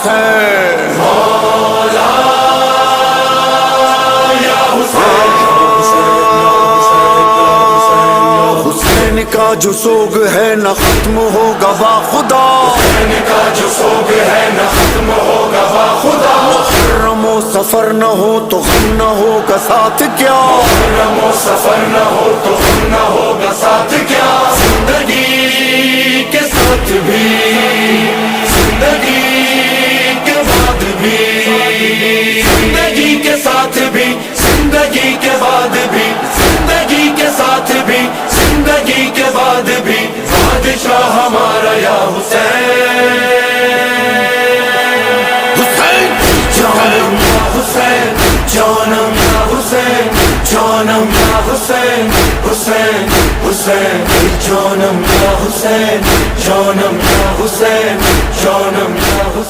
حسین حسین کا جو سوگ ہے نہ ختم ہوگا با خدا، حسین کا جو سوگ ہے نہ ختم ہوگا با خدا، محرم و سفر نہ ہو تو غم نہ ہوگا ساتھ کیا، محرم و سفر نہ ہو تو غم نہ ہوگا ساتھ کیا، زندگی کے ساتھ بھی زندگی کے بعد بھی، زندگی کے ساتھ بھی زندگی کے بعد بھی، زندگی کے ساتھ بھی زندگی کے بعد بھی، بادشاہ ہمارا یا حسین، حسین جانم یا حسین، جانم یا حسین، جانم یا حسین، حسین حسین، جانم یا حسین، جانم یا حسین، جانم یا حسین۔